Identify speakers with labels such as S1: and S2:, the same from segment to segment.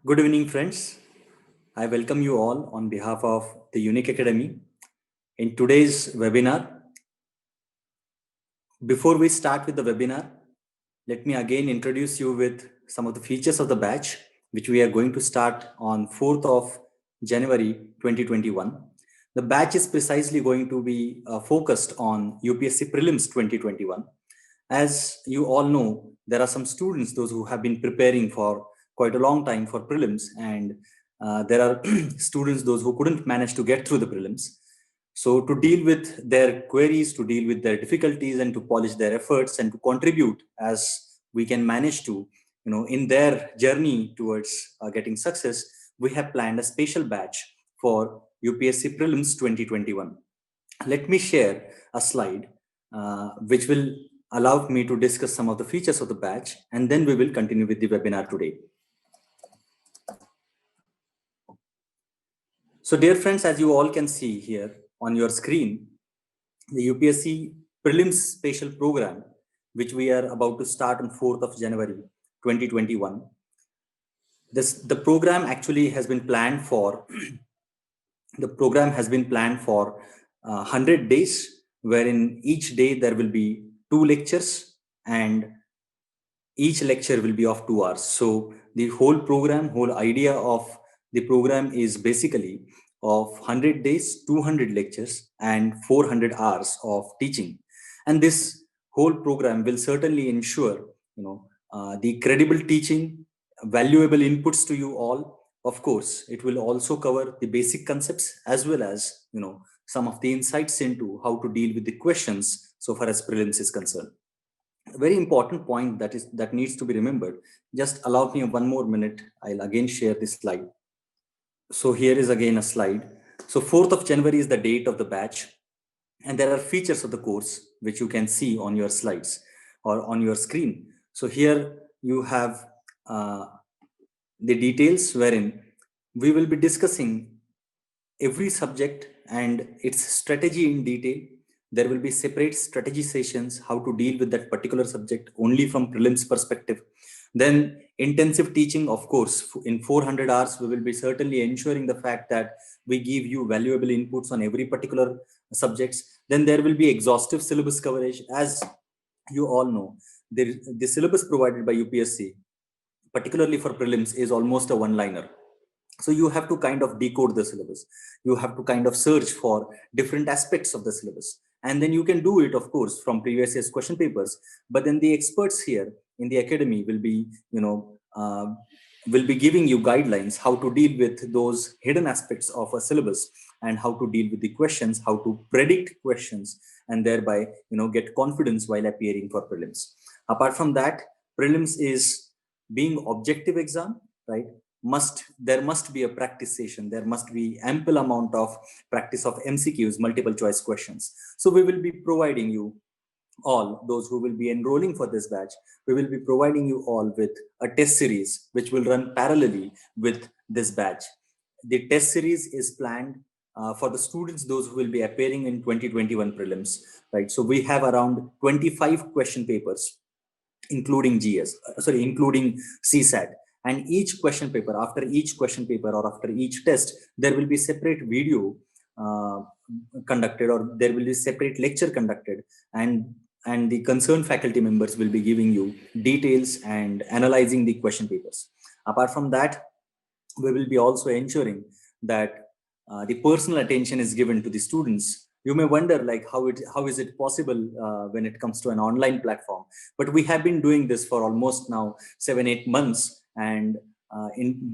S1: Good evening, friends. I welcome you all on behalf of the Unique Academy in today's webinar. Before we start with the webinar, let me again introduce you with some of the features of the batch, which we are going to start on 4th of January 2021. The batch is precisely going to be focused on UPSC Prelims 2021. As you all know, there are some students, those who have been preparing for quite a long time for prelims, and there are students, those who couldn't manage to get through the prelims. So to deal with their queries, to deal with their difficulties, and to polish their efforts and to contribute as we can manage to, in their journey towards getting success, we have planned a special batch for UPSC Prelims 2021. Let me share a slide which will allow me to discuss some of the features of the batch, and then we will continue with the webinar today. So dear friends, as you all can see here on your screen, the UPSC Prelims Special Program, which we are about to start on 4th of January 2021. The program actually has been planned for, the program has been planned for 100 days, wherein each day there will be 2 lectures and each lecture will be of 2 hours. So the whole idea of the program is basically of 100 days, 200 lectures and 400 hours of teaching. And this whole program will certainly ensure, the credible teaching, valuable inputs to you all. Of course, it will also cover the basic concepts as well as, some of the insights into how to deal with the questions so far as prelims is concerned. A very important point that needs to be remembered. Just allow me one more minute. I'll again share this slide. So here is again a slide. So 4th of January is the date of the batch, and there are features of the course which you can see on your slides or on your screen. So here you have the details wherein we will be discussing every subject and its strategy in detail. There will be separate strategy sessions, how to deal with that particular subject only from prelims perspective. Then intensive teaching, of course, in 400 hours, we will be certainly ensuring the fact that we give you valuable inputs on every particular subjects. Then there will be exhaustive syllabus coverage. As you all know, the syllabus provided by UPSC, particularly for prelims, is almost a one-liner. So you have to kind of decode the syllabus. You have to kind of search for different aspects of the syllabus. And then you can do it, of course, from previous year's question papers. But then the experts here in the academy will be, will be giving you guidelines how to deal with those hidden aspects of a syllabus and how to deal with the questions, how to predict questions, and thereby, get confidence while appearing for prelims. Apart from that, prelims is being objective exam, right? There must be a practice session. There must be ample amount of practice of MCQs, multiple choice questions. So we will be providing you all, those who will be enrolling for this batch, we will be providing you all with a test series which will run parallelly with this batch. The test series is planned for the students, those who will be appearing in 2021 prelims, right? So we have around 25 question papers, including including CSAT. And each question paper, after each question paper or after each test, there will be separate video conducted, or there will be separate lecture conducted, and the concerned faculty members will be giving you details and analyzing the question papers. Apart from that, we will be also ensuring that the personal attention is given to the students. You may wonder, like, how is it possible when it comes to an online platform? But we have been doing this for almost now 7-8 months, and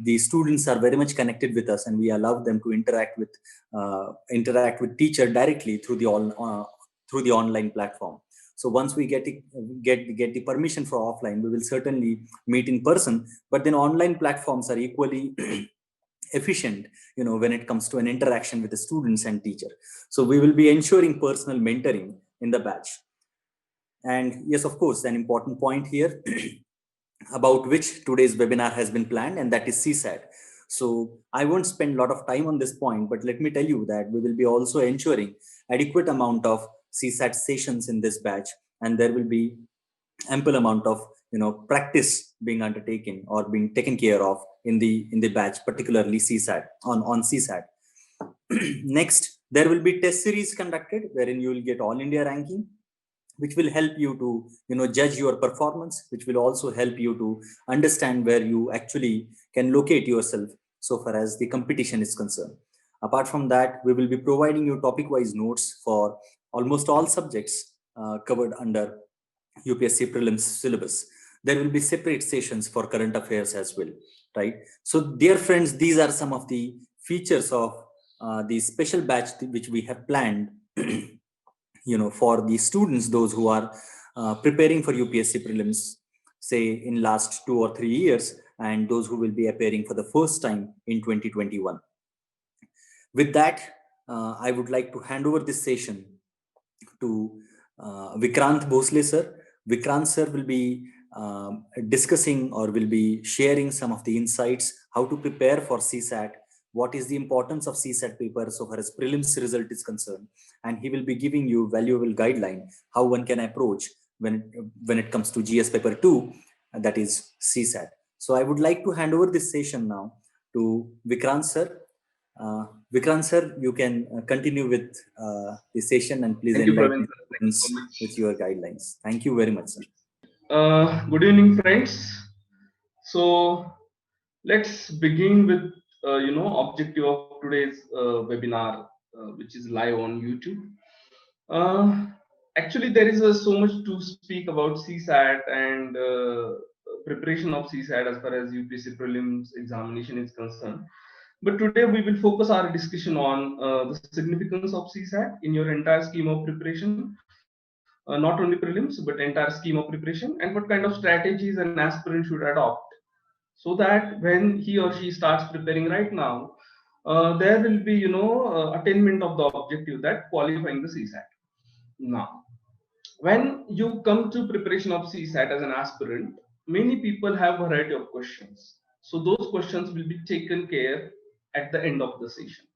S1: the students are very much connected with us, and we allow them to interact with teacher directly through the online platform. So once we get the permission for offline, we will certainly meet in person. But then online platforms are equally efficient, when it comes to an interaction with the students and teacher. So we will be ensuring personal mentoring in the batch. And yes, of course, an important point here about which today's webinar has been planned, and that is CSAT. So I won't spend a lot of time on this point, but let me tell you that we will be also ensuring adequate amount of CSAT sessions in this batch, and there will be ample amount of practice being undertaken or being taken care of in the batch, particularly CSAT on CSAT. Next, there will be test series conducted wherein you will get all India ranking, which will help you to judge your performance, which will also help you to understand where you actually can locate yourself so far as the competition is concerned. Apart from that, we will be providing you topic wise notes for almost all subjects covered under UPSC prelims syllabus. There will be separate sessions for current affairs as well, right? So dear friends, these are some of the features of the special batch which we have planned for the students, those who are preparing for UPSC prelims, say in last 2 or 3 years, and those who will be appearing for the first time in 2021. With that, I would like to hand over this session to Vikrant Bhosle sir. Vikrant sir will be discussing or will be sharing some of the insights, how to prepare for CSAT, what is the importance of CSAT paper so far as prelims result is concerned, and he will be giving you valuable guideline how one can approach when it comes to GS paper 2, that is CSAT. So I would like to hand over this session now to Vikrant sir. Vikrant sir, you can continue with the session, and please enlighten us with your guidelines. Thank you very much, sir.
S2: Good evening, friends. So let's begin with objective of today's webinar, which is live on YouTube. Actually, there is so much to speak about CSAT and preparation of CSAT as far as UPSC prelims examination is concerned. But today we will focus our discussion on the significance of CSAT in your entire scheme of preparation, not only prelims but entire scheme of preparation, and what kind of strategies an aspirant should adopt so that when he or she starts preparing right now, there will be attainment of the objective, that qualifying the CSAT. Now, when you come to preparation of CSAT as an aspirant, many people have a variety of questions. So those questions will be taken care at the end of the session.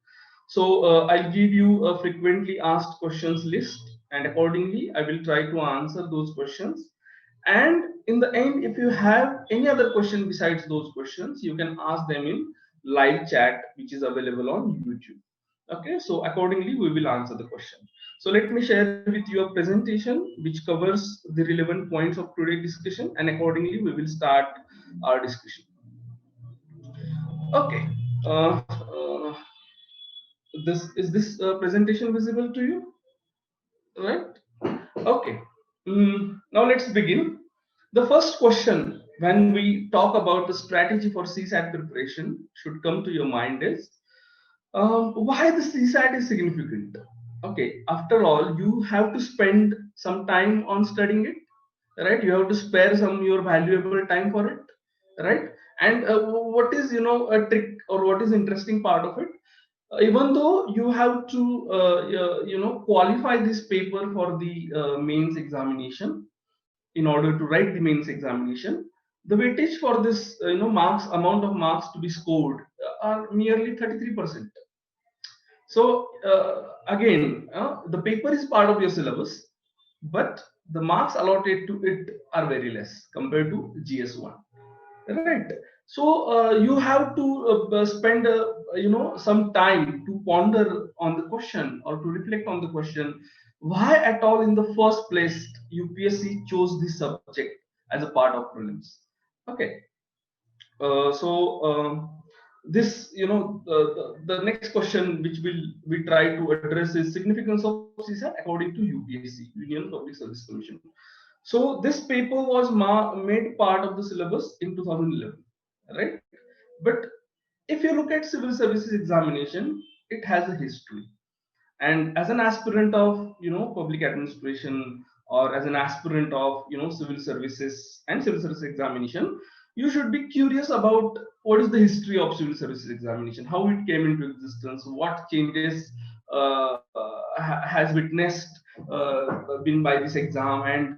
S2: So I'll give you a frequently asked questions list, and accordingly I will try to answer those questions. And in the end, if you have any other question besides those questions, you can ask them in live chat, which is available on YouTube. Okay, so accordingly we will answer the question. So let me share with you a presentation which covers the relevant points of today's discussion, and accordingly we will start our discussion. Okay, this presentation visible to you? Right? Okay. Now let's begin. The first question when we talk about the strategy for CSAT preparation should come to your mind is why the CSAT is significant. Okay, after all, you have to spend some time on studying it, right? You have to spare some your valuable time for it, right? And what is a trick, or what is interesting part of it? Even though you have to qualify this paper for the mains examination, in order to write the mains examination, the weightage for this marks, amount of marks to be scored, are merely 33%. So again, the paper is part of your syllabus, but the marks allotted to it are very less compared to GS1, right? So you have to spend some time to ponder on the question, or to reflect on the question, why at all in the first place UPSC chose this subject as a part of prelims. Okay, this the next question which we try to address is significance of CSAT according to UPSC, Union Public Service Commission. So this paper was made part of the syllabus in 2011, right? But if you look at civil services examination, it has a history. And as an aspirant of public administration, or as an aspirant of civil services and civil service examination, you should be curious about what is the history of civil services examination, how it came into existence, what changes has witnessed been by this exam, and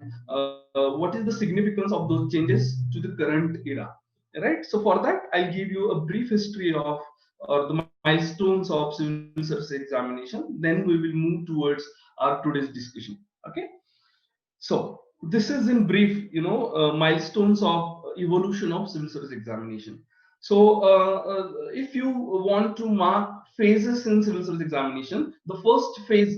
S2: what is the significance of those changes to the current era, right? So for that, I'll give you a brief history of, or the milestones of civil service examination. Then we will move towards our today's discussion. Okay, so this is in brief milestones of evolution of civil service examination. So if you want to mark phases in civil service examination, the first phase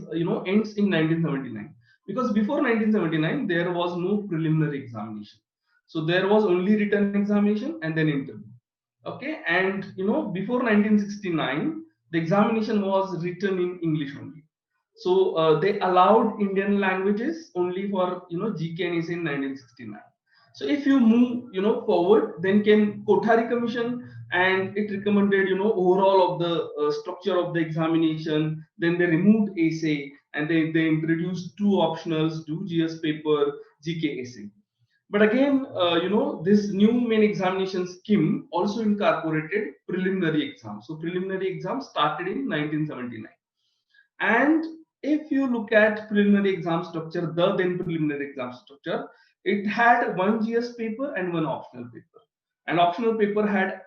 S2: ends in 1979, because before 1979 there was no preliminary examination. So there was only written examination and then interview. Okay, and before 1969 the examination was written in English only. So they allowed Indian languages only for GK and essay in 1969. So if you move forward, then came Kothari Commission, and it recommended overall of the structure of the examination. Then they removed essay, and they introduced two optionals: do GS paper, GK essay. But again, this new main examination scheme also incorporated preliminary exam. So preliminary exam started in 1979. And if you look at preliminary exam structure, the then preliminary exam structure, it had one GS paper and one optional paper. And optional paper had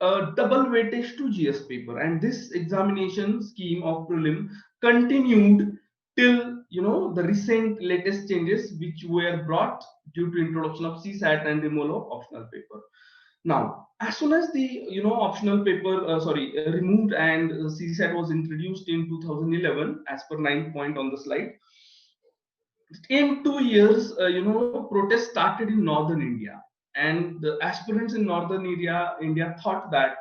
S2: a double weightage to GS paper. And this examination scheme of prelim continued till the recent latest changes which were brought due to introduction of CSAT and removal of optional paper. Now, as soon as the optional paper, removed, and CSAT was introduced in 2011, as per 9th point on the slide, in 2 years, protests started in northern India, and the aspirants in northern India thought that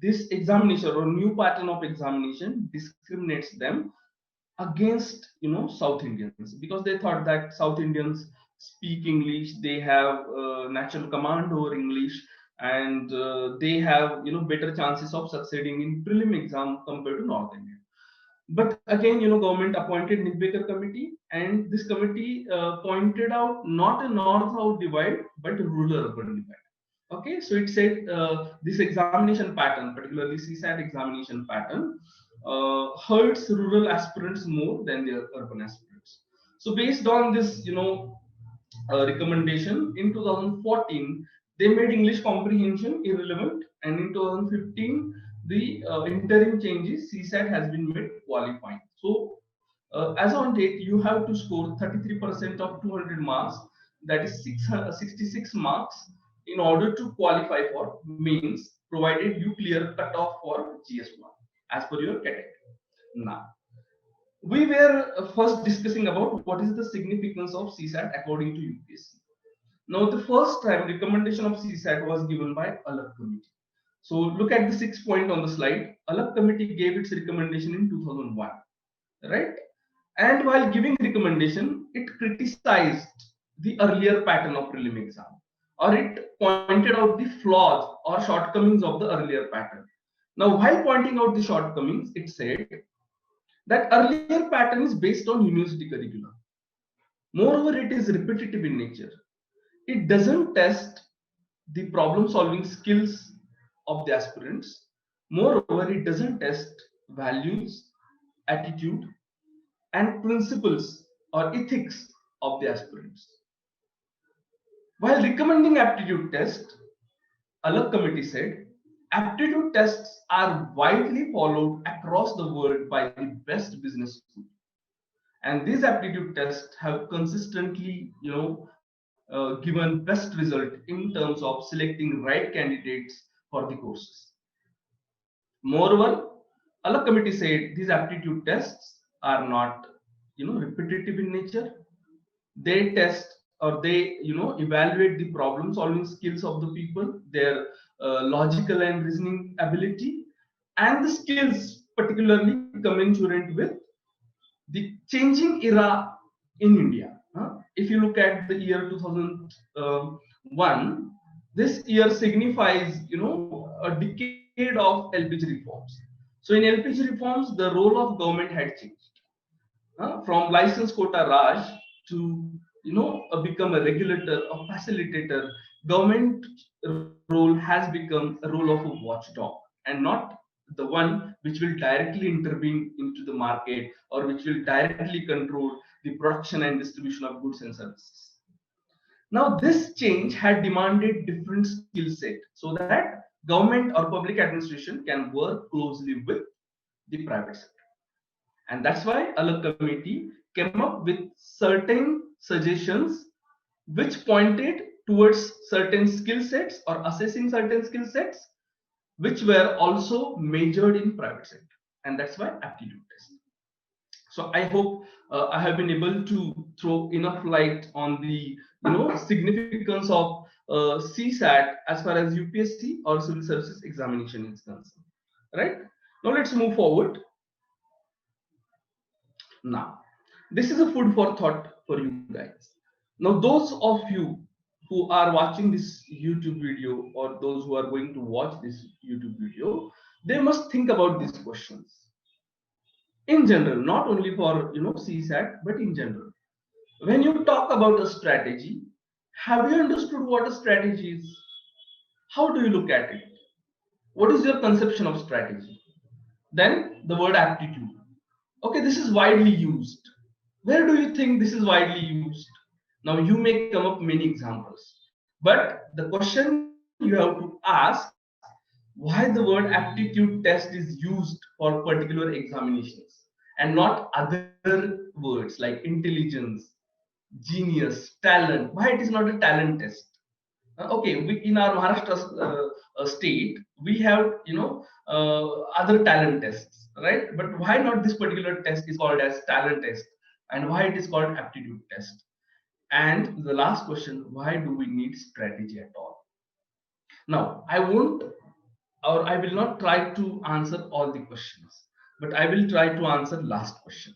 S2: this examination or new pattern of examination discriminates them against South Indians, because they thought that South Indians speak English, they have natural command over English, and they have better chances of succeeding in prelim exam compared to North India. But again, government appointed Nibekar committee, and this committee pointed out not a north-south divide but a rural-urban divide. Okay, so it said this examination pattern, particularly CSAT examination pattern, hurts rural aspirants more than their urban aspirants. So based on this, recommendation in 2014, they made English comprehension irrelevant, and in 2015, the interim changes CSAT has been made qualifying. So as on date, you have to score 33% of 200 marks, that is 66 marks, in order to qualify for mains, provided you clear cutoff for GS1 as per your category. Now, we were first discussing about what is the significance of CSAT according to UPSC. Now, the first time recommendation of CSAT was given by Alagh Committee. So, look at the 6th point on the slide. Alagh Committee gave its recommendation in 2001, right? And while giving recommendation, it criticized the earlier pattern of prelim exam, or it pointed out the flaws or shortcomings of the earlier pattern. Now, while pointing out the shortcomings, it said that earlier pattern is based on university curriculum. Moreover, it is repetitive in nature. It doesn't test the problem solving skills of the aspirants. Moreover, it doesn't test values, attitude, and principles or ethics of the aspirants. While recommending aptitude test, Alagh Committee said, aptitude tests are widely followed across the world by the best business schools. And these aptitude tests have consistently given best result in terms of selecting right candidates for the courses. Moreover, Alagh Committee said these aptitude tests are not repetitive in nature. They test, or they evaluate the problem solving skills of the people, their logical and reasoning ability, and the skills particularly commensurate with the changing era in India. If you look at the year 2001, this year signifies a decade of LPG reforms. So in LPG reforms, the role of government had changed from license quota Raj to become a regulator, a facilitator. Government role has become a role of a watchdog, and not the one which will directly intervene into the market, or which will directly control the production and distribution of goods and services. Now, this change had demanded different skill set so that government or public administration can work closely with the private sector. And that's why Alagh Committee came up with certain suggestions which pointed towards certain skill sets or assessing certain skill sets which were also measured in private sector, and that's why aptitude test. So I hope I have been able to throw enough light on the significance of CSAT as far as UPSC or civil services examination is concerned. Right now, let's move forward. Now, this is a food for thought for you guys. Now, those of you who are watching this YouTube video or those who are going to watch this YouTube video, they must think about these questions in general, not only for CSAT, but in general. When you talk about a strategy, have you understood what a strategy is? How do you look at it? What is your conception of strategy? Then the word aptitude. Okay, this is widely used. Where do you think this is widely used? Now you may come up many examples, but the question you have to ask, why the word aptitude test is used for particular examinations and not other words like intelligence, genius, talent. Why it is not a talent test? Okay, in our Maharashtra state, we have other talent tests, right? But why not this particular test is called as talent test, and why it is called aptitude test? And the last question: why do we need strategy at all? Now, I won't, or I will not try to answer all the questions, but I will try to answer last question.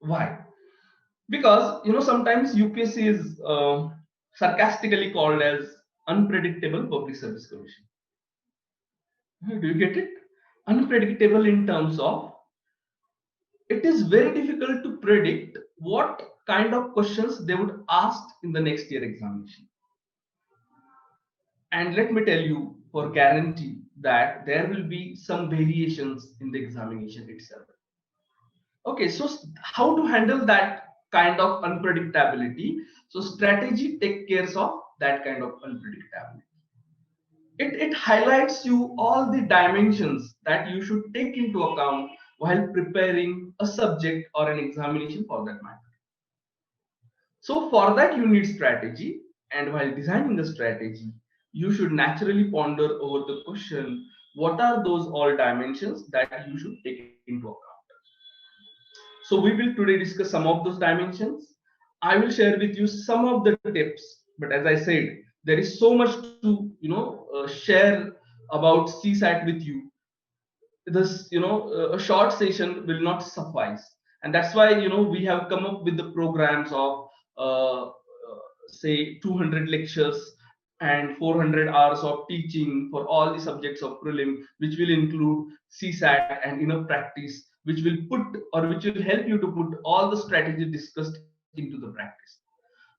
S2: Why? Because sometimes UPSC is sarcastically called as unpredictable public service commission. Do you get it? Unpredictable in terms of it is very difficult to predict what kind of questions they would ask in the next year examination. And let me tell you for guarantee that there will be some variations in the examination itself. Okay, so how to handle that kind of unpredictability? So strategy take care of that kind of unpredictability. It highlights you all the dimensions that you should take into account while preparing a subject or an examination for that matter. So for that you need strategy, and while designing the strategy, you should naturally ponder over the question, what are those all dimensions that you should take into account? So we will today discuss some of those dimensions. I will share with you some of the tips, but as I said, there is so much to share about CSAT with you. This a short session will not suffice, and that's why we have come up with the programs of say 200 lectures and 400 hours of teaching for all the subjects of prelim, which will include CSAT and enough practice, which will help you to put all the strategy discussed into the practice.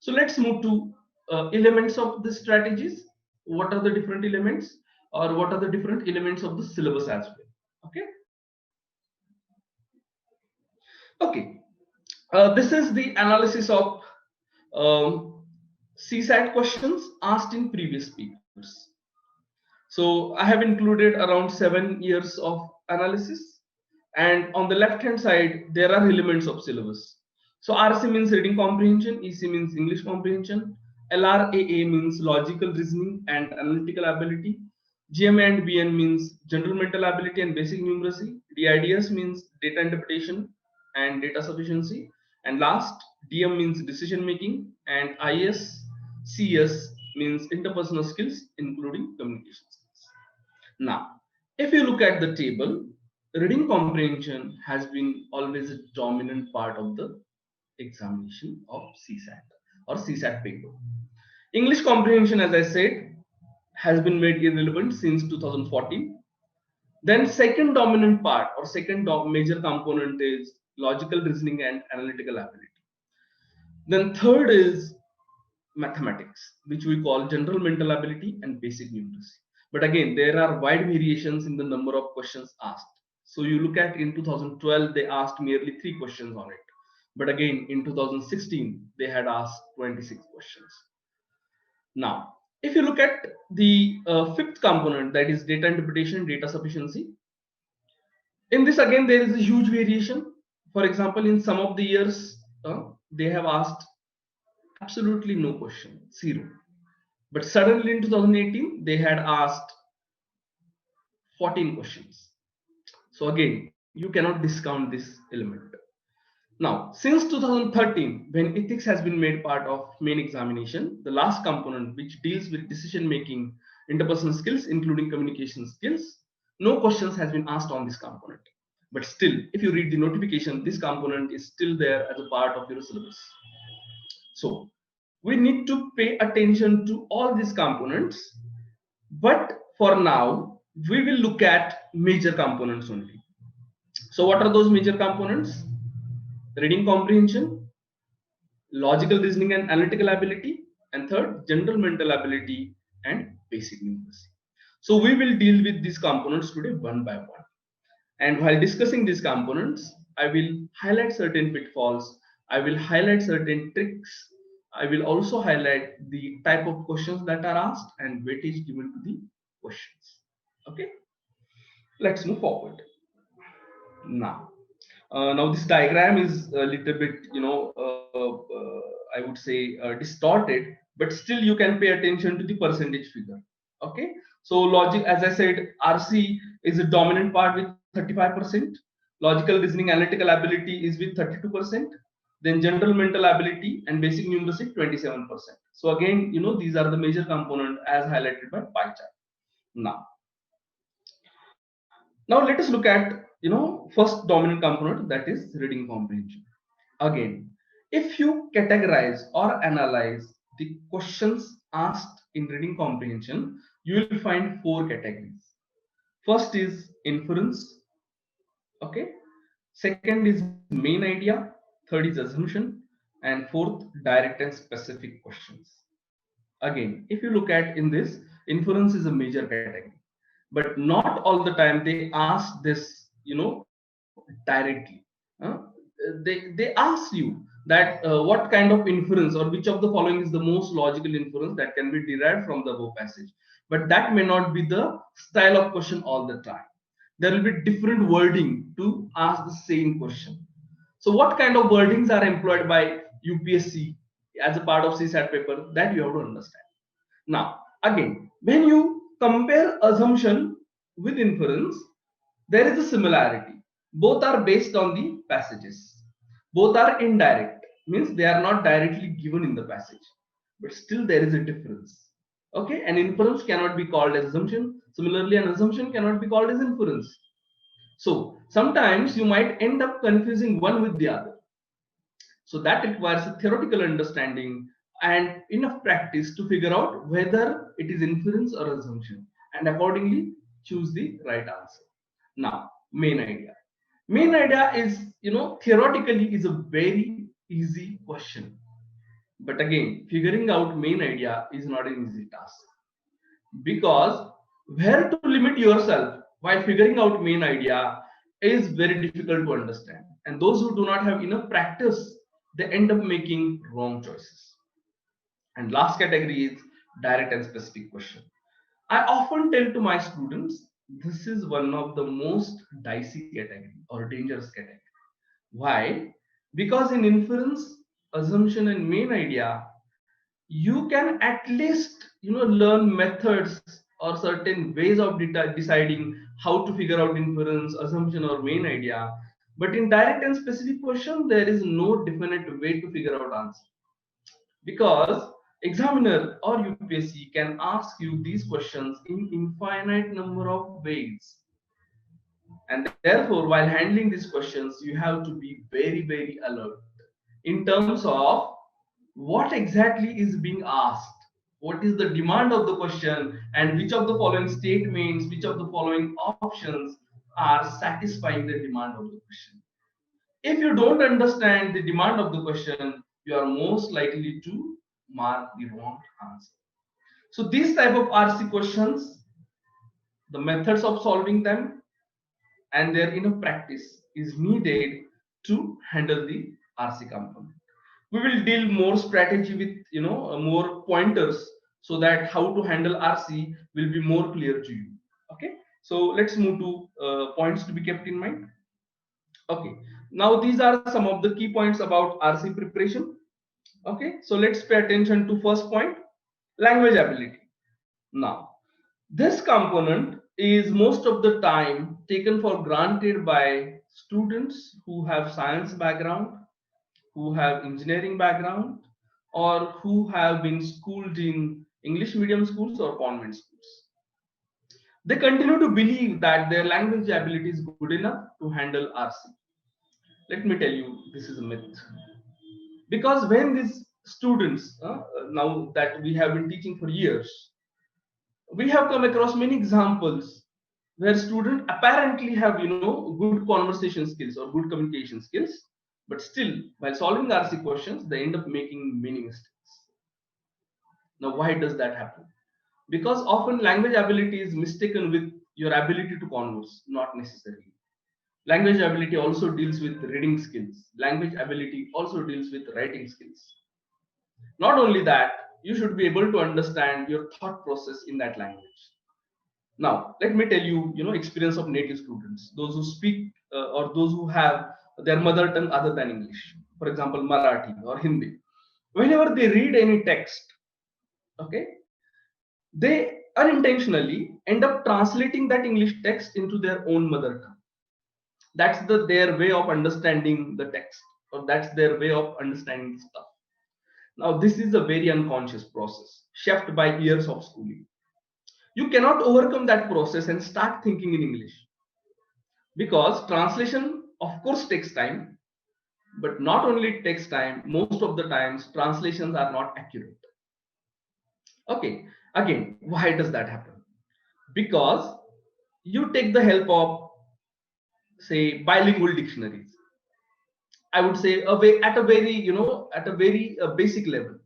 S2: So let's move to elements of the strategies. What are the different elements, or what are the different elements of the syllabus as well? Okay. Okay. This is the analysis of CSAT questions asked in previous papers. So I have included around 7 years of analysis, and on the left hand side there are elements of syllabus. So RC means reading comprehension, EC means English comprehension, LRAA means logical reasoning and analytical ability, GMA and BN means general mental ability and basic numeracy, DIDS means data interpretation and data sufficiency, and last DM means decision making, and ISCS means interpersonal skills including communication skills. Now, if you look at the table, reading comprehension has been always a dominant part of the examination of CSAT or CSAT paper. English comprehension, as I said, has been made irrelevant since 2014. Then second dominant part or second major component is logical reasoning and analytical ability. Then third is mathematics, which we call general mental ability and basic numeracy. But again, there are wide variations in the number of questions asked. So you look at in 2012, they asked merely 3 questions on it. But again, in 2016, they had asked 26 questions. Now, if you look at the fifth component, that is data interpretation, data sufficiency. In this, again, there is a huge variation. For example, in some of the years, they have asked absolutely no question, 0. But suddenly in 2018, they had asked 14 questions. So again, you cannot discount this element. Now, since 2013, when ethics has been made part of main examination, the last component which deals with decision making, interpersonal skills, including communication skills, no questions has been asked on this component. But still, if you read the notification, this component is still there as a part of your syllabus. So we need to pay attention to all these components. But for now, we will look at major components only. So what are those major components? Reading comprehension, logical reasoning and analytical ability, and third, general mental ability and basic numeracy. So we will deal with these components today one by one. And while discussing these components, I will highlight certain pitfalls, I will highlight certain tricks, I will also highlight the type of questions that are asked and weightage given to the questions. Okay, let's move forward. Now this diagram is a little bit, I would say distorted, but still you can pay attention to the percentage figure. Okay, so logic, as I said, RC is a dominant part with 35%. Logical reasoning, analytical ability is with 32%. Then general mental ability and basic numeracy 27%. So again, these are the major component as highlighted by pie chart. Now let us look at first dominant component, that is reading comprehension. Again, if you categorize or analyze the questions asked in reading comprehension, you will find 4 categories. First is inference, okay, second is main idea, third is assumption, and fourth direct and specific questions. Again, if you look at in this, inference is a major category, but not all the time they ask this directly. They ask you that what kind of inference or which of the following is the most logical inference that can be derived from the above passage, but that may not be the style of question all the time. There will be different wording to ask the same question. So what kind of wordings are employed by UPSC as a part of CSAT paper, that you have to understand. Now, again, when you compare assumption with inference, there is a similarity. Both are based on the passages. Both are indirect, means they are not directly given in the passage, but still there is a difference. Okay, an inference cannot be called as assumption. Similarly, an assumption cannot be called as inference. So sometimes you might end up confusing one with the other. So that requires a theoretical understanding and enough practice to figure out whether it is inference or assumption, and accordingly choose the right answer. Now, main idea. Main idea is, theoretically is a very easy question. But again, figuring out main idea is not an easy task, because where to limit yourself while figuring out main idea is very difficult to understand. And those who do not have enough practice, they end up making wrong choices. And last category is direct and specific question. I often tell to my students, this is one of the most dicey category or dangerous category. Why? Because in inference, assumption, and main idea, you can at least learn methods or certain ways of deciding how to figure out inference, assumption, or main idea. But in direct and specific question, there is no definite way to figure out answer, because examiner or UPSC can ask you these questions in infinite number of ways. And therefore, while handling these questions, you have to be very alert in terms of what exactly is being asked, what is the demand of the question, and which of the following statements, which of the following options are satisfying the demand of the question. If you don't understand the demand of the question, you are most likely to mark the wrong answer. So these type of RC questions, the methods of solving them and their inner practice is needed to handle the RC component. We will deal more strategy with more pointers, so that how to handle RC will be more clear to you. Okay, so let's move to points to be kept in mind. Okay, now these are some of the key points about RC preparation. Okay, so let's pay attention to first point, language ability. Now, this component is most of the time taken for granted by students who have science background, who have engineering background, or who have been schooled in English medium schools or convent schools. They continue to believe that their language ability is good enough to handle RC. Let me tell you, this is a myth. Because when these students, now that we have been teaching for years, we have come across many examples where students apparently have, good conversation skills or good communication skills, but still, while solving RC questions, they end up making many mistakes. Now, why does that happen? Because often language ability is mistaken with your ability to converse, not necessarily. Language ability also deals with reading skills. Language ability also deals with writing skills. Not only that, you should be able to understand your thought process in that language. Now, let me tell you, experience of native students, those who speak or those who have their mother tongue other than English. For example, Marathi or Hindi. Whenever they read any text, okay, they unintentionally end up translating that English text into their own mother tongue. That's their way of understanding the text, or that's their way of understanding stuff. Now, this is a very unconscious process, shaped by years of schooling. You cannot overcome that process and start thinking in English, because translation, of course, takes time, but not only it takes time, most of the times translations are not accurate. Okay, again, why does that happen? Because you take the help of, say, bilingual dictionaries. I would say at a very, basic level.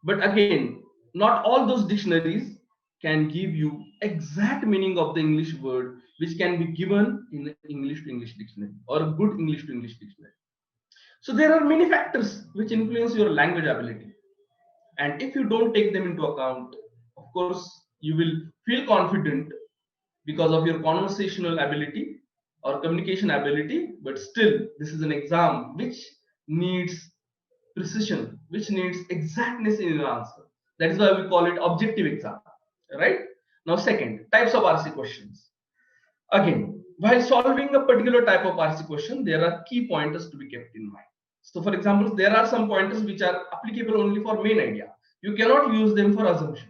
S2: But again, not all those dictionaries can give you exact meaning of the English word, which can be given in English to English dictionary or a good English to English dictionary. So there are many factors which influence your language ability. And if you don't take them into account, of course, you will feel confident because of your conversational ability or communication ability, but still, this is an exam which needs precision, which needs exactness in your answer. That is why we call it objective exam, right? Now, second, types of RC questions. Again, while solving a particular type of RC question, there are key pointers to be kept in mind. So, for example, there are some pointers which are applicable only for main idea. You cannot use them for assumption.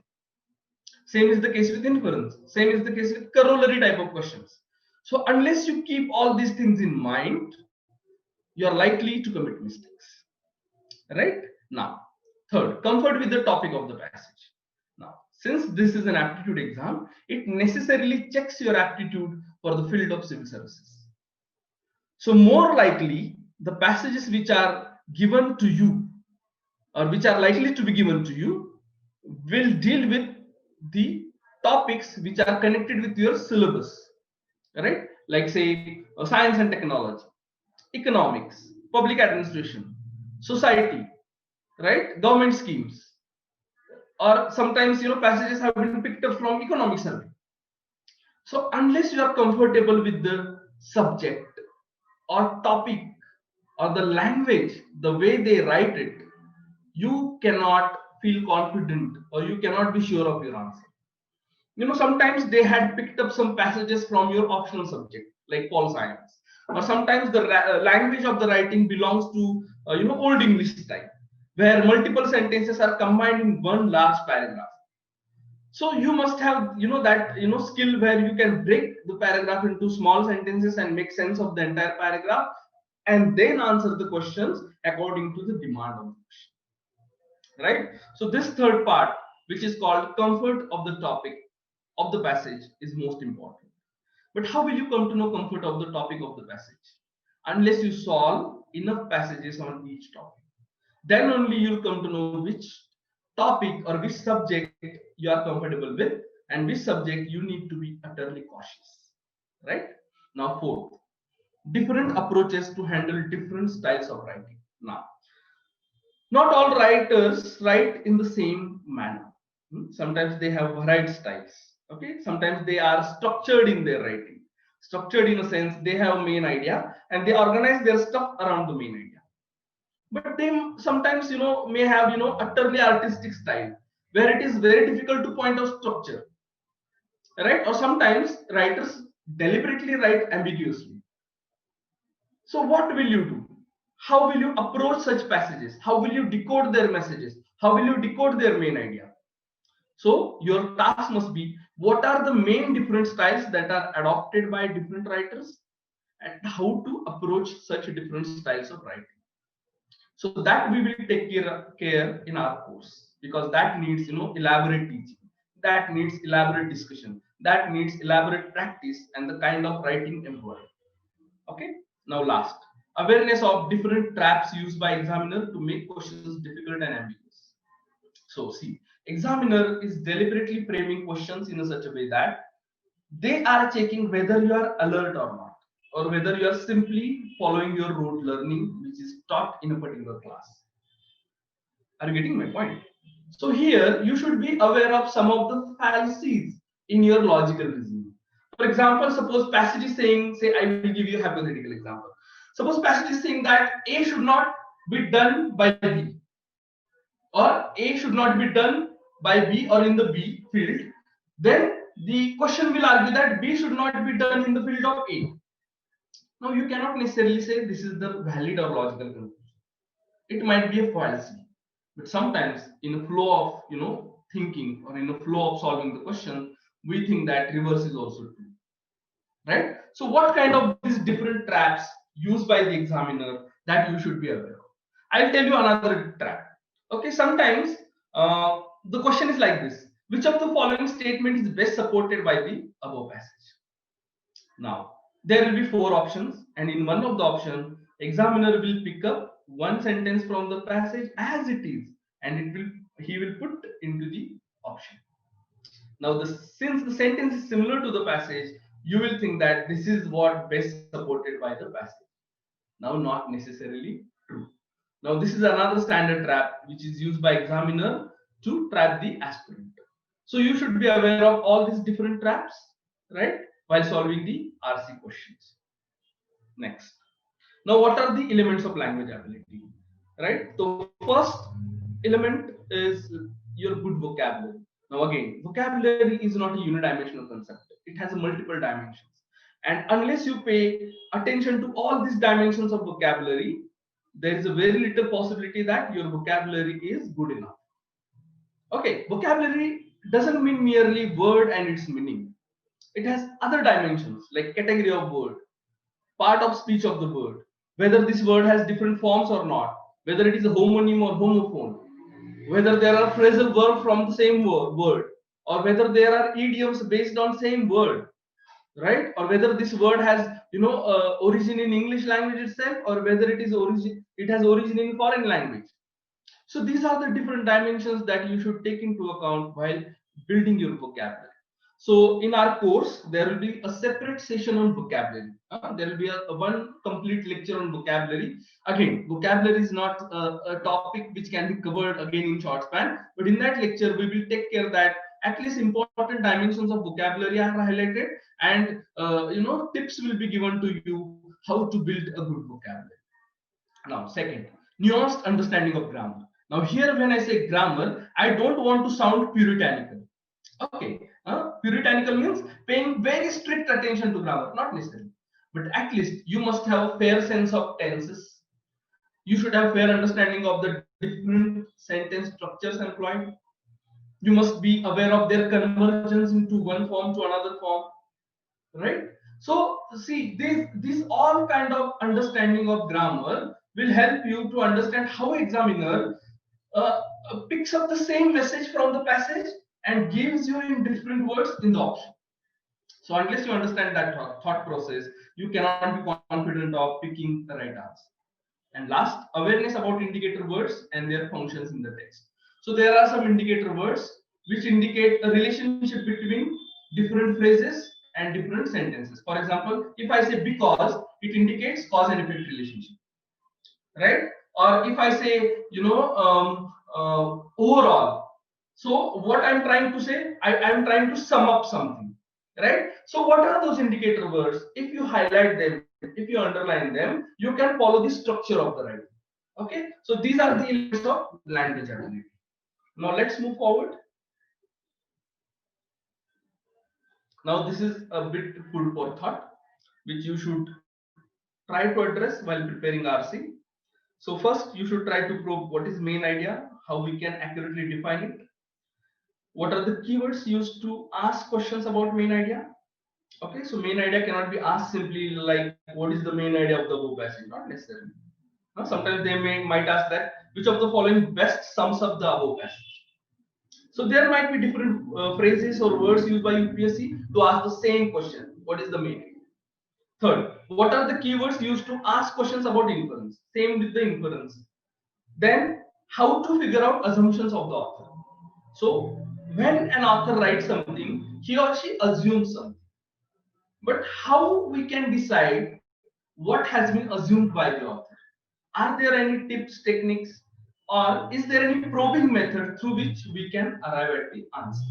S2: Same is the case with inference. Same is the case with corollary type of questions. So unless you keep all these things in mind, you are likely to commit mistakes. Right? Now, third, comfort with the topic of the passage. Now, since this is an aptitude exam, it necessarily checks your aptitude for the field of civil services. So more likely, the passages which are given to you or which are likely to be given to you will deal with the topics which are connected with your syllabus, right? Like, say, science and technology, economics, public administration, society, right? Government schemes, or sometimes passages have been picked up from economic survey. So unless you are comfortable with the subject or topic or the language, the way they write it, you cannot feel confident or you cannot be sure of your answer. Sometimes they had picked up some passages from your optional subject like pol science, or sometimes the language of the writing belongs to old English style, where multiple sentences are combined in one large paragraph. So you must have that skill where you can break the paragraph into small sentences and make sense of the entire paragraph, and then answer the questions according to the demand of the question. Right? So this third part, which is called comfort of the topic of the passage, is most important. But how will you come to know comfort of the topic of the passage? Unless you solve enough passages on each topic. Then only you'll come to know which topic or which subject you are comfortable with and which subject you need to be utterly cautious. Right? Now, fourth, different approaches to handle different styles of writing. Now, not all writers write in the same manner. Sometimes they have varied styles. Okay, sometimes they are structured in their writing. Structured in a sense, they have a main idea and they organize their stuff around the main idea. But they sometimes, may have, utterly artistic style where it is very difficult to point out structure. right? Or sometimes writers deliberately write ambiguously. So what will you do? How will you approach such passages? How will you decode their messages? How will you decode their main idea? So your task must be, what are the main different styles that are adopted by different writers, and how to approach such different styles of writing. So that we will take care in our course, because that needs, elaborate teaching, that needs elaborate discussion, that needs elaborate practice and the kind of writing employed. Okay. Now last, awareness of different traps used by examiner to make questions difficult and ambiguous. So see, examiner is deliberately framing questions in a such a way that they are checking whether you are alert or not, or whether you are simply following your rote learning which is taught in a particular class. Are you getting my point? So here you should be aware of some of the fallacies in your logical reasoning. For example, suppose passage is saying, say, I will give you a hypothetical example. Suppose passage is saying that A should not be done by B, or A should not be done by B or in the B field. Then the question will argue that B should not be done in the field of A. Now you cannot necessarily say this is the valid or logical conclusion. It might be a fallacy, but sometimes in a flow of thinking, or in a flow of solving the question, we think that reverse is also true, right? So what kind of these different traps used by the examiner that you should be aware of? I'll tell you another trap. Okay, sometimes the question is like this: which of the following statement is best supported by the above passage? Now there will be four options, and in one of the option, examiner will pick up one sentence from the passage as it is, and he will put into the option. Now since the sentence is similar to the passage, you will think that this is what best supported by the passage. Now not necessarily true. Now this is another standard trap which is used by examiner to trap the aspirant. So you should be aware of all these different traps, right, while solving the RC questions. Next. Now what are the elements of language ability, right? So first element is your good vocabulary. Now again, vocabulary is not a unidimensional concept. It has multiple dimensions. And unless you pay attention to all these dimensions of vocabulary, there is a very little possibility that your vocabulary is good enough. Okay, vocabulary doesn't mean merely word and its meaning. It has other dimensions like category of word, part of speech of the word, whether this word has different forms or not, whether it is a homonym or homophone, whether there are phrasal verbs from the same word, or whether there are idioms based on same word, right? Or whether this word has origin in English language itself, or whether it has origin in foreign language. So these are the different dimensions that you should take into account while building your vocabulary. So in our course, there will be a separate session on vocabulary. There will be one complete lecture on vocabulary. Again, vocabulary is not a topic which can be covered again in short span, but in that lecture, we will take care that at least important dimensions of vocabulary are highlighted, and tips will be given to you how to build a good vocabulary. Now, second, nuanced understanding of grammar. Now, here when I say grammar, I don't want to sound puritanical. Okay, puritanical means paying very strict attention to grammar, not necessarily, but at least you must have a fair sense of tenses. You should have fair understanding of the different sentence structures employed. You must be aware of their convergence into one form to another form, right? So see, these all kind of understanding of grammar will help you to understand how examiner picks up the same message from the passage and gives you in different words in the option. So unless you understand that thought process, you cannot be confident of picking the right answer. And last, awareness about indicator words and their functions in the text. So there are some indicator words which indicate a relationship between different phrases and different sentences. For example, if I say because, it indicates cause and effect relationship, right? Or if I say, overall. So what I'm trying to say, I'm trying to sum up something, right? So what are those indicator words? If you highlight them, if you underline them, you can follow the structure of the writing. Okay, so these are the elements of language ability. Now let's move forward. Now this is a bit food for thought, which you should try to address while preparing RC. So first you should try to probe what is main idea, how we can accurately define it, what are the keywords used to ask questions about main idea. Okay, so main idea cannot be asked simply like what is the main idea of the above passage, not necessarily. Now, sometimes they might ask that which of the following best sums up the above passage. So there might be different phrases or words used by UPSC to ask the same question. What is the main idea? Third, what are the keywords used to ask questions about inference? Same with the inference. Then, how to figure out assumptions of the author. So, when an author writes something, he or she assumes something. But how we can decide what has been assumed by the author? Are there any tips, techniques, or is there any probing method through which we can arrive at the answer?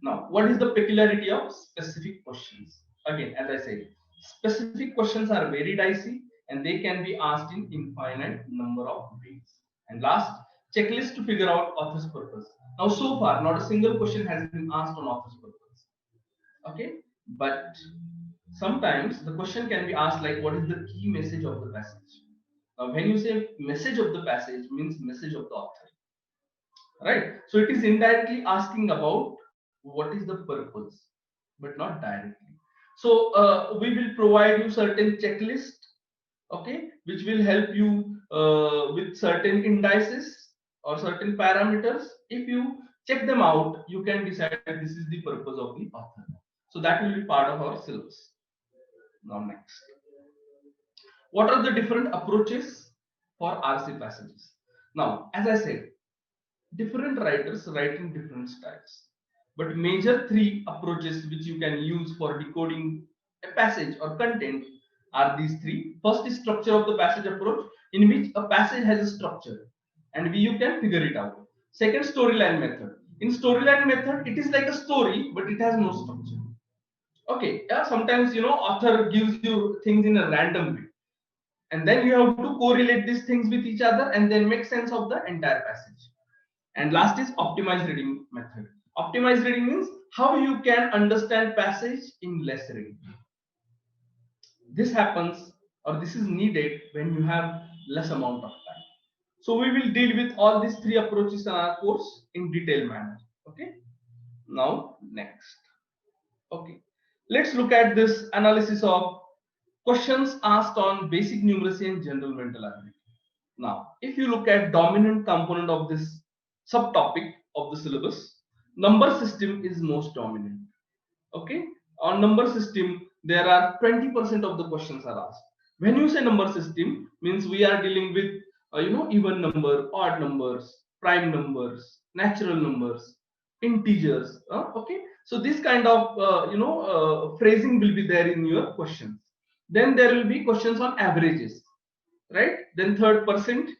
S2: Now, what is the peculiarity of specific questions? Again, as I said, specific questions are very dicey and they can be asked in infinite number of ways. And last, checklist to figure out author's purpose. Now, so far, not a single question has been asked on author's purpose. Okay, but sometimes the question can be asked like, what is the key message of the passage? Now, when you say message of the passage, means message of the author, right? So it is indirectly asking about what is the purpose, but not directly. So we will provide you certain checklist, okay, which will help you with certain indices or certain parameters. If you check them out, you can decide this is the purpose of the author. So that will be part of our syllabus. Now next, what are the different approaches for RC passages? Now, as I said, different writers write in different styles, but major three approaches which you can use for decoding a passage or content are these three. First is structure of the passage approach, in which a passage has a structure and you can figure it out. Second, storyline method. In storyline method, it is like a story, but it has no structure. Okay, yeah, sometimes author gives you things in a random way, and then you have to correlate these things with each other and then make sense of the entire passage. And last is optimized reading method. Optimized reading means how you can understand passage in less reading. This happens or this is needed when you have less amount of time. So we will deal with all these three approaches in our course in detailed manner. Okay. Now next. Okay. Let's look at this analysis of questions asked on basic numeracy and general mental ability. Now, if you look at dominant component of this subtopic of the syllabus, number system is most dominant. Okay, on number system, there are 20% of the questions are asked. When you say number system, means we are dealing with even number, odd numbers, prime numbers, natural numbers, integers. Okay, so this kind of phrasing will be there in your questions. Then there will be questions on averages, right? Then third, percent.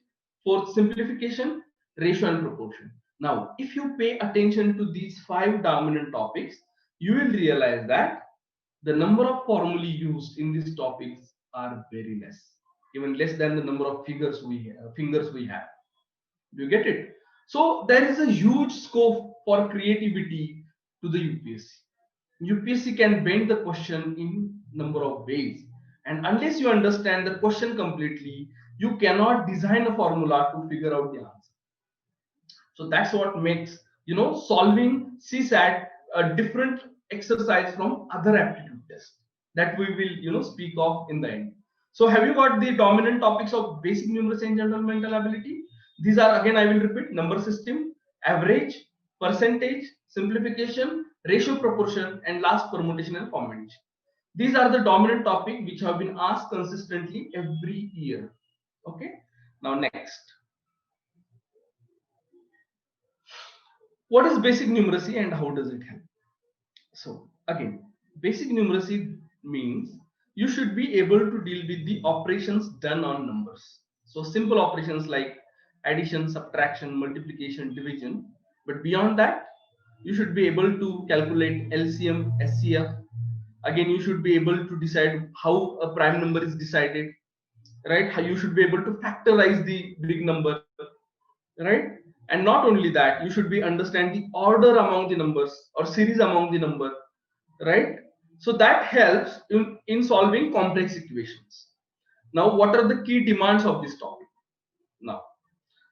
S2: Fourth, simplification, ratio and proportion. Now, if you pay attention to these five dominant topics, you will realize that the number of formulae used in these topics are very less, even less than the number of fingers we have. Do you get it? So there is a huge scope for creativity to the UPSC. UPSC can bend the question in number of ways, and unless you understand the question completely, you cannot design a formula to figure out the answer. So that's what makes solving CSAT a different exercise from other aptitude tests that we will speak of in the end. So have you got the dominant topics of basic numeracy and general mental ability? These are, again I will repeat, number system, average, percentage, simplification, ratio, proportion, and last, permutation and combination. These are the dominant topic which have been asked consistently every year. Okay, now next. What is basic numeracy and how does it help? So again, basic numeracy means you should be able to deal with the operations done on numbers. So simple operations like addition, subtraction, multiplication, division. But beyond that, you should be able to calculate LCM, SCF. Again, you should be able to decide how a prime number is decided, right? How you should be able to factorize the big number, right? And not only that, you should be understand the order among the numbers or series among the number. right? So that helps in solving complex equations. Now, what are the key demands of this topic? Now,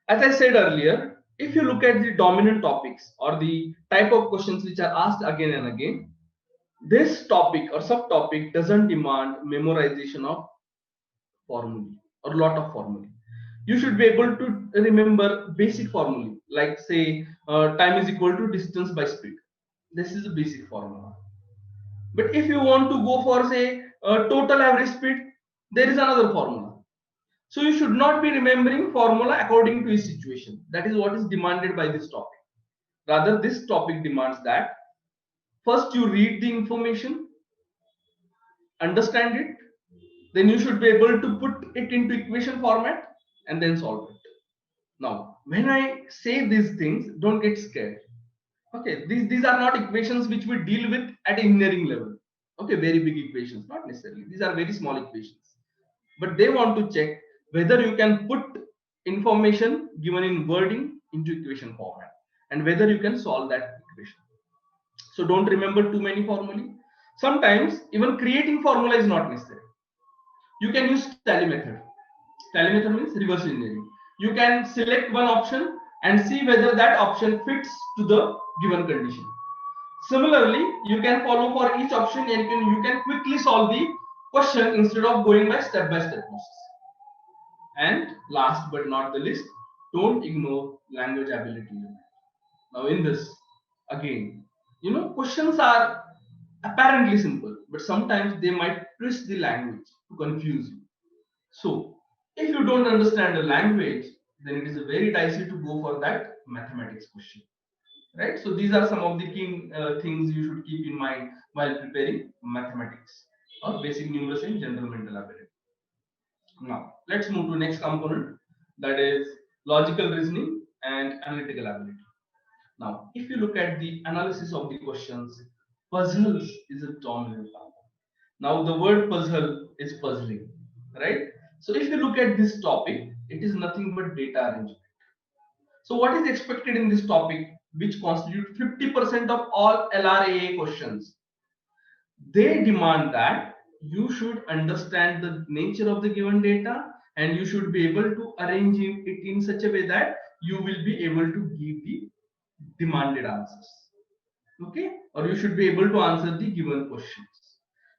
S2: as I said earlier, if you look at the dominant topics or the type of questions which are asked again and again, this topic or subtopic doesn't demand memorization of formulae or lot of formulae. You should be able to remember basic formulae, like say time is equal to distance by speed. This is a basic formula. But if you want to go for say total average speed, there is another formula. So you should not be remembering formula according to each situation. That is what is demanded by this topic. Rather, this topic demands that first you read the information, understand it, then you should be able to put it into equation format and then solve it. Now, when I say these things, don't get scared. Okay, these are not equations which we deal with at engineering level. Okay, very big equations, not necessarily. These are very small equations. But they want to check whether you can put information given in wording into equation format and whether you can solve that equation. So don't remember too many formulae. Sometimes even creating formula is not necessary. You can use tally method. Tally method means reverse engineering. You can select one option and see whether that option fits to the given condition. Similarly, you can follow for each option and you can quickly solve the question instead of going by step-by-step process. And last but not the least, don't ignore language ability. Now in this, again, questions are apparently simple, but sometimes they might twist the language to confuse you. So if you don't understand the language, then it is very dicey to go for that mathematics question, right? So these are some of the key things you should keep in mind while preparing mathematics or basic numeracy and general mental ability. Now let's move to next component, that is logical reasoning and analytical ability. Now, if you look at the analysis of the questions, puzzles is a dominant part. Now, the word puzzle is puzzling, right? So, if you look at this topic, it is nothing but data arrangement. So, what is expected in this topic, which constitute 50% of all LRAA questions? They demand that you should understand the nature of the given data and you should be able to arrange it in such a way that you will be able to give the demanded answers. Okay, or you should be able to answer the given questions.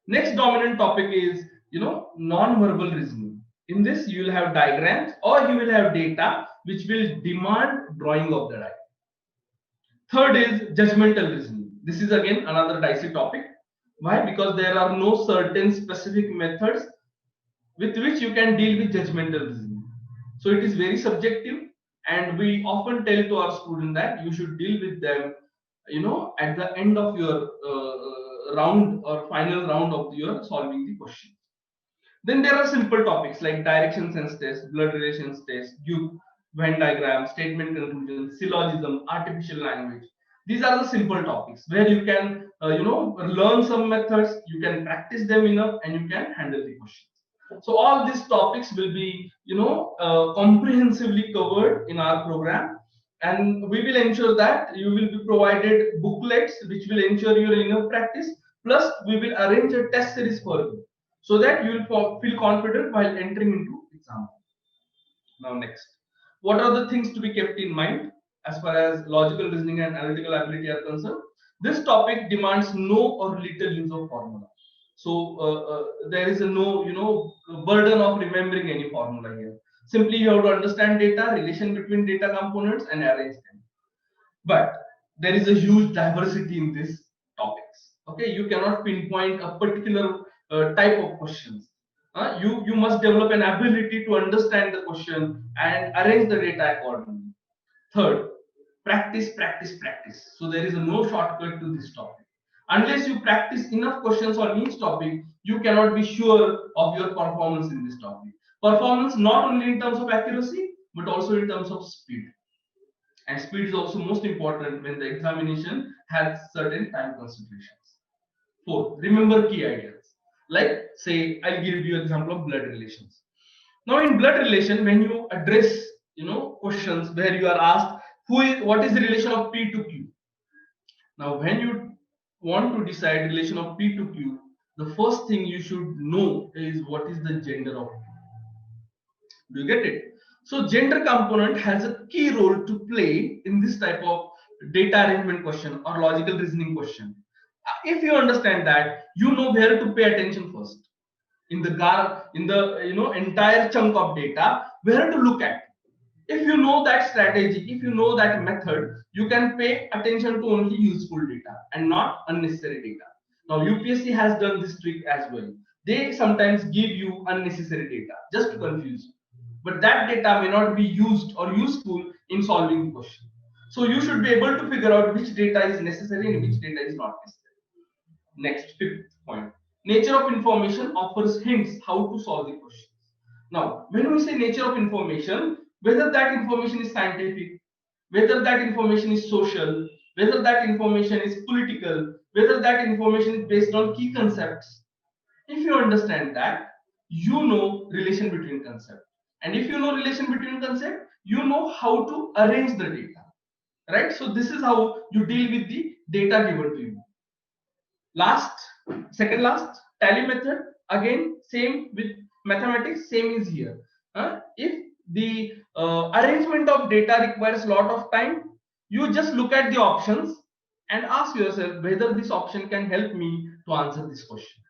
S2: Next dominant topic is non-verbal reasoning. In this you will have diagrams or you will have data which will demand drawing of the diagram. Third is judgmental reasoning. This is again another dicey topic. Why? Because there are no certain specific methods with which you can deal with judgmental reasoning. So it is very subjective, and we often tell to our students that you should deal with them, at the end of your round or final round of your solving the question. Then there are simple topics like direction sense test, blood relations test, Duke, Venn diagram, statement conclusion, syllogism, artificial language. These are the simple topics where you can, learn some methods, you can practice them enough, and you can handle the questions. So all these topics will be, comprehensively covered in our program, and we will ensure that you will be provided booklets which will ensure your enough practice. Plus, we will arrange a test series for you so that you will feel confident while entering into exam. Now next, what are the things to be kept in mind as far as logical reasoning and analytical ability are concerned? This topic demands no or little use of formula. So there is a no, burden of remembering any formula here. Simply you have to understand data, relation between data components, and arrange them. But there is a huge diversity in these topics. Okay, you cannot pinpoint a particular type of questions. You must develop an ability to understand the question and arrange the data accordingly. Third, practice, practice, practice. So there is no shortcut to this topic. Unless you practice enough questions on each topic, you cannot be sure of your performance in this topic. Performance not only in terms of accuracy, but also in terms of speed. And speed is also most important when the examination has certain time considerations. Fourth, remember key ideas. Like say, I'll give you an example of blood relations. Now in blood relation, when you address questions where you are asked what is the relation of P to Q. Now when you want to decide relation of P to Q, the first thing you should know is what is the gender of P. Do you get it? So gender component has a key role to play in this type of data arrangement question or logical reasoning question. If you understand that, you know where to pay attention first. In the entire chunk of data, where to look at. If you know that strategy, if you know that method, you can pay attention to only useful data and not unnecessary data. Now UPSC has done this trick as well. They sometimes give you unnecessary data just to confuse you, but that data may not be used or useful in solving the question. So you should be able to figure out which data is necessary and which data is not necessary. Next, fifth point. Nature of information offers hints how to solve the question. Now, when we say nature of information, whether that information is scientific, whether that information is social, whether that information is political, whether that information is based on key concepts, if you understand that, you know relation between concepts. And if you know relation between concepts, you know how to arrange the data. Right? So this is how you deal with the data given to you. Second last, tally method. Again, same with mathematics, same is here. If the arrangement of data requires a lot of time, you just look at the options and ask yourself whether this option can help me to answer this question.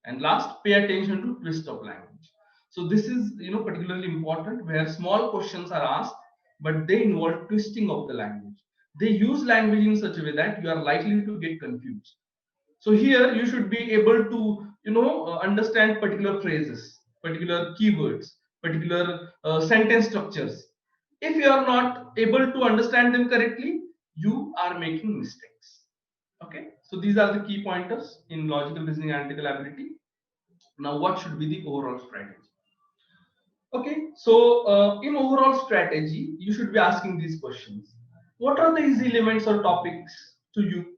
S2: And last, pay attention to twist of language. So this is particularly important, where small questions are asked, but they involve twisting of the language. They use language in such a way that you are likely to get confused. So here you should be able to understand particular phrases, particular keywords, particular sentence structures. If you are not able to understand them correctly, you are making mistakes. Okay, so these are the key pointers in logical reasoning and analytical ability. Now, what should be the overall strategy? Okay, so in overall strategy, you should be asking these questions. What are the easy elements or topics to you?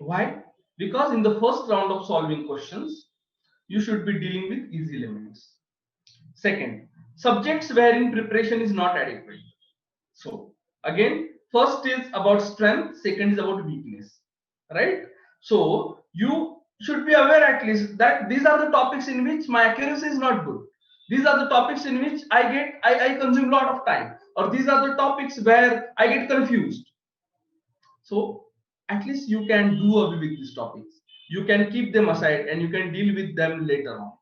S2: Why? Because in the first round of solving questions, you should be dealing with easy elements. Second, subjects wherein preparation is not adequate. So again, first is about strength, second is about weakness, right? So you should be aware at least that these are the topics in which my accuracy is not good. These are the topics in which I consume a lot of time, or these are the topics where I get confused. So at least you can do away with these topics. You can keep them aside and you can deal with them later on.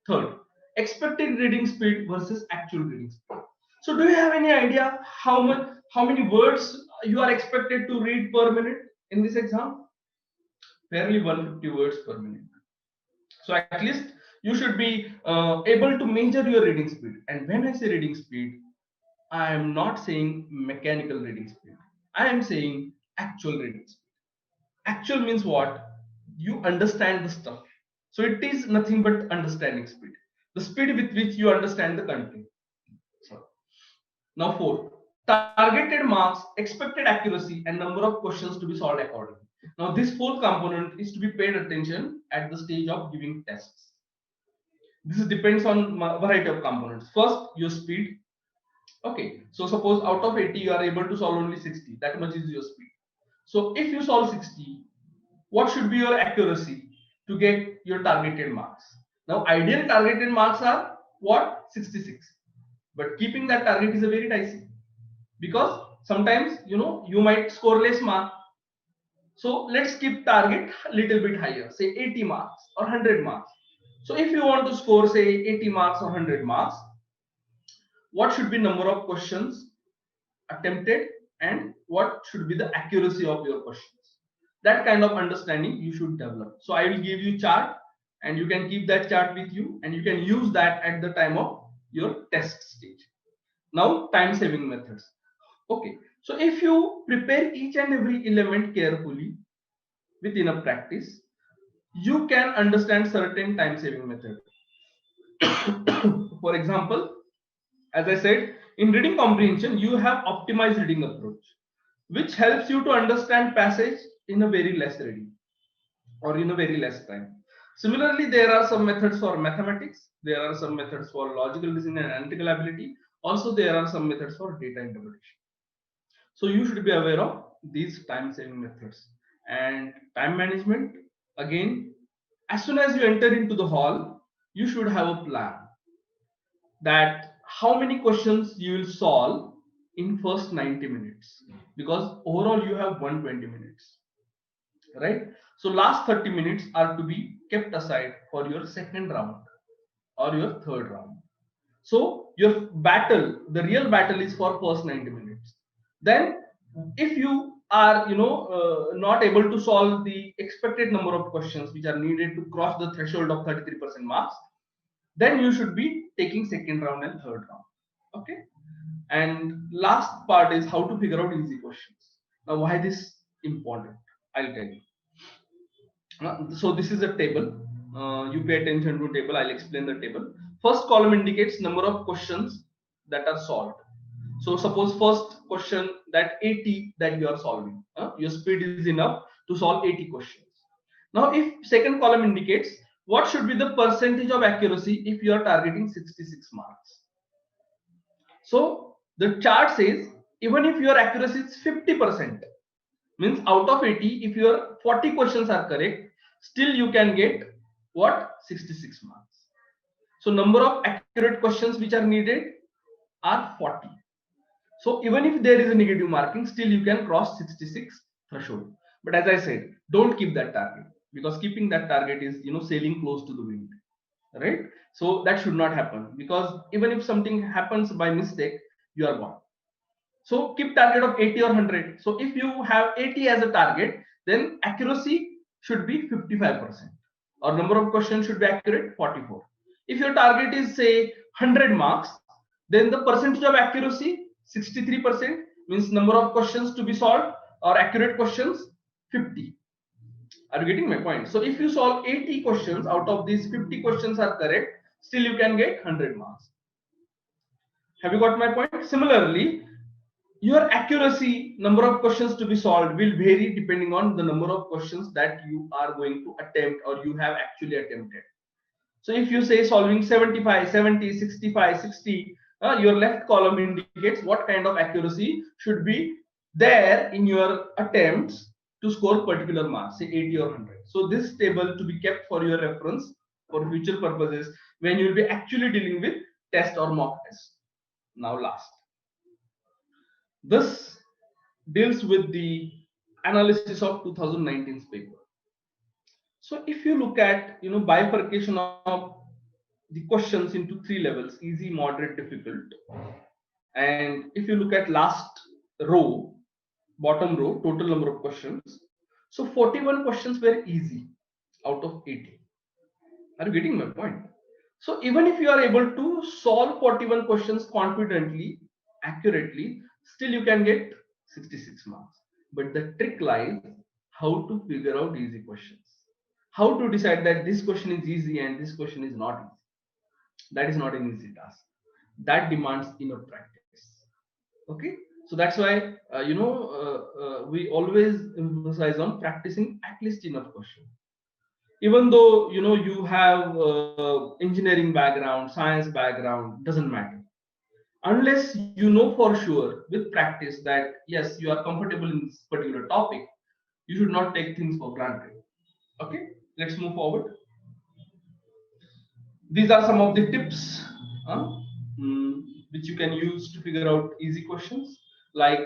S2: Third, expected reading speed versus actual reading speed. So do you have any idea how many words you are expected to read per minute in this exam? Barely 150 words per minute. So at least you should be able to measure your reading speed. And when I say reading speed, I am not saying mechanical reading speed. I am saying actual reading speed. Actual means what? You understand the stuff. So it is nothing but understanding speed. The speed with which you understand the content. Now, four, targeted marks, expected accuracy, and number of questions to be solved accordingly. Now, this fourth component is to be paid attention at the stage of giving tests. This depends on a variety of components. First, your speed. Okay, so suppose out of 80 you are able to solve only 60. That much is your speed. So if you solve 60, what should be your accuracy to get your targeted marks? Now, ideal targeted marks are what? 66. But keeping that target is a very dicey, because sometimes you might score less mark. So let's keep target a little bit higher, say 80 marks or 100 marks. So if you want to score say 80 marks or 100 marks, what should be number of questions attempted and what should be the accuracy of your questions? That kind of understanding you should develop. So I will give you chart and you can keep that chart with you and you can use that at the time of your test stage. Now, time saving methods. Okay, so if you prepare each and every element carefully with enough practice, you can understand certain time saving methods. For example, as I said, in reading comprehension, you have optimized reading approach, which helps you to understand passage in a very less reading or in a very less time. Similarly, there are some methods for mathematics, there are some methods for logical reasoning and analytical ability. Also, there are some methods for data interpretation. So you should be aware of these time saving methods. And time management, again, as soon as you enter into the hall, you should have a plan that how many questions you will solve in first 90 minutes, because overall you have 120 minutes, right? So last 30 minutes are to be kept aside for your second round or your third round. So your battle, the real battle, is for first 90 minutes. Then if you are not able to solve the expected number of questions which are needed to cross the threshold of 33% marks, then you should be taking second round and third round. Okay. And last part is how to figure out easy questions. Now why this important, I'll tell you. So this is a table. You pay attention to table. I'll explain the table. First column indicates number of questions that are solved. So suppose first question that 80 that you are solving, your speed is enough to solve 80 questions. Now if second column indicates what should be the percentage of accuracy if you are targeting 66 marks. So the chart says even if your accuracy is 50%, means out of 80, if your 40 questions are correct, still you can get what? 66 marks. So number of accurate questions which are needed are 40. So even if there is a negative marking, still you can cross 66 threshold. But as I said, don't keep that target, because keeping that target is sailing close to the wind, right? So that should not happen, because even if something happens by mistake, you are gone. So keep target of 80 or 100. So if you have 80 as a target, then accuracy should be 55%, or number of questions should be accurate 44. If your target is say 100 marks, then the percentage of accuracy 63%, means number of questions to be solved or accurate questions 50. Are you getting my point? So if you solve 80 questions, out of these 50 questions are correct, still you can get 100 marks. Have you got my point? Similarly, your accuracy, number of questions to be solved, will vary depending on the number of questions that you are going to attempt or you have actually attempted. So if you say solving 75, 70, 65, 60, your left column indicates what kind of accuracy should be there in your attempts to score particular marks, say 80 or 100. So this table to be kept for your reference for future purposes when you will be actually dealing with test or mock test. Now last. This deals with the analysis of 2019's paper. So if you look at bifurcation of the questions into three levels: easy, moderate, difficult. And if you look at last row, bottom row, total number of questions, so 41 questions were easy out of 80. Are you getting my point? So even if you are able to solve 41 questions confidently, accurately, still you can get 66 marks. But the trick lies how to figure out easy questions. How to decide that this question is easy and this question is not easy. That is not an easy task. That demands enough practice. Okay, so that's why we always emphasize on practicing at least enough questions. Even though you have engineering background, science background, doesn't matter, unless you know for sure with practice that yes, you are comfortable in this particular topic, you should not take things for granted. Okay, let's move forward. These are some of the tips which you can use to figure out easy questions, like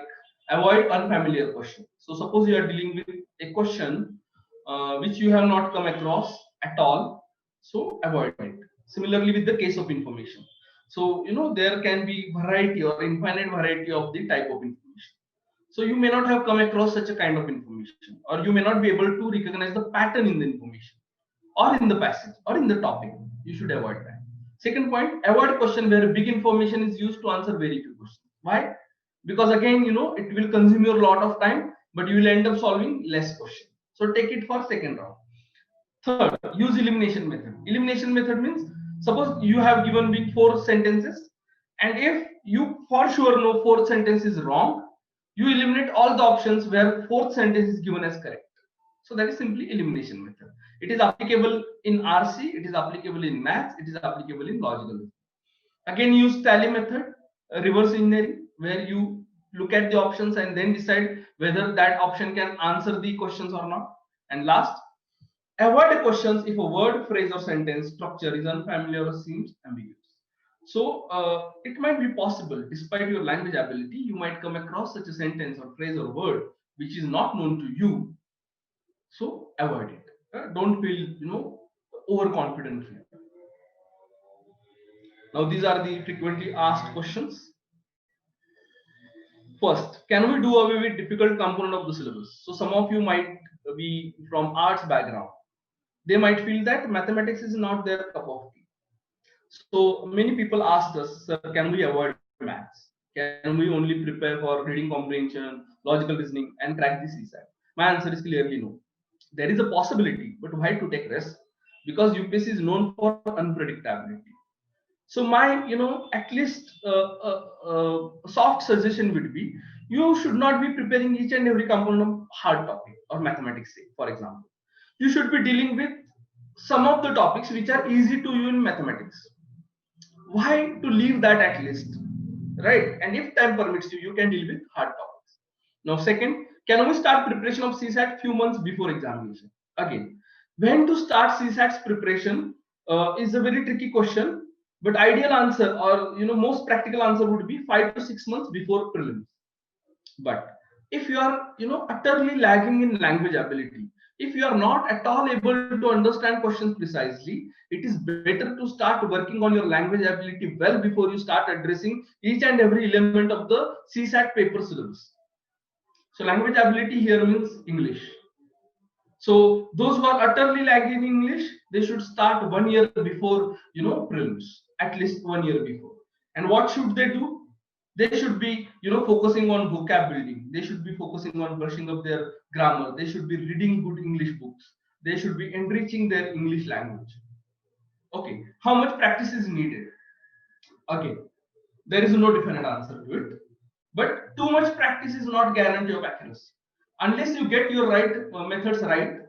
S2: avoid unfamiliar questions. So suppose you are dealing with a question which you have not come across at all, so avoid it. Similarly with the case of information, so there can be variety or infinite variety of the type of information. So you may not have come across such a kind of information, or you may not be able to recognize the pattern in the information or in the passage or in the topic. You should avoid that. Second point, avoid question where big information is used to answer very few questions. Why? Because again, it will consume your lot of time, but you will end up solving less questions. So take it for second round. Third, use elimination method. Elimination method means suppose you have given me 4 sentences, and if you for sure know 4th sentence is wrong, you eliminate all the options where 4th sentence is given as correct. So that is simply elimination method. It is applicable in RC, it is applicable in maths, it is applicable in logical. Again, use tally method, reverse engineering, where you look at the options and then decide whether that option can answer the questions or not. And last, avoid questions if a word, phrase, or sentence structure is unfamiliar or seems ambiguous. So it might be possible, despite your language ability, you might come across such a sentence or phrase or word which is not known to you. So avoid it. Don't feel overconfident here. Now these are the frequently asked questions. First, can we do away with difficult component of the syllabus? So some of you might be from arts background. They might feel that mathematics is not their cup of tea. So many people asked us, sir, can we avoid maths? Can we only prepare for reading comprehension, logical reasoning, and crack the CSAT? My answer is clearly no. There is a possibility, but why to take risk? Because UPSC is known for unpredictability. So my, at least soft suggestion would be, you should not be preparing each and every component of hard topic or mathematics, say, for example. You should be dealing with some of the topics which are easy to you in mathematics. Why to leave that at least, right? And if time permits you, you can deal with hard topics. Now, second, can we start preparation of CSAT few months before examination? Again, when to start CSAT's preparation is a very tricky question, but ideal answer, or most practical answer would be 5 to 6 months before prelims. But if you are utterly lagging in language ability, if you are not at all able to understand questions precisely, it is better to start working on your language ability well before you start addressing each and every element of the CSAT paper syllabus. So language ability here means English. So those who are utterly lagging in English, they should start 1 year before prelims, at least 1 year before. And what should they do? They should be focusing on vocab building. They should be focusing on brushing up their grammar. They should be reading good English books. They should be enriching their English language. Okay, how much practice is needed? Again, there is no definite answer to it, but too much practice is not guarantee of accuracy. Unless you get your methods right,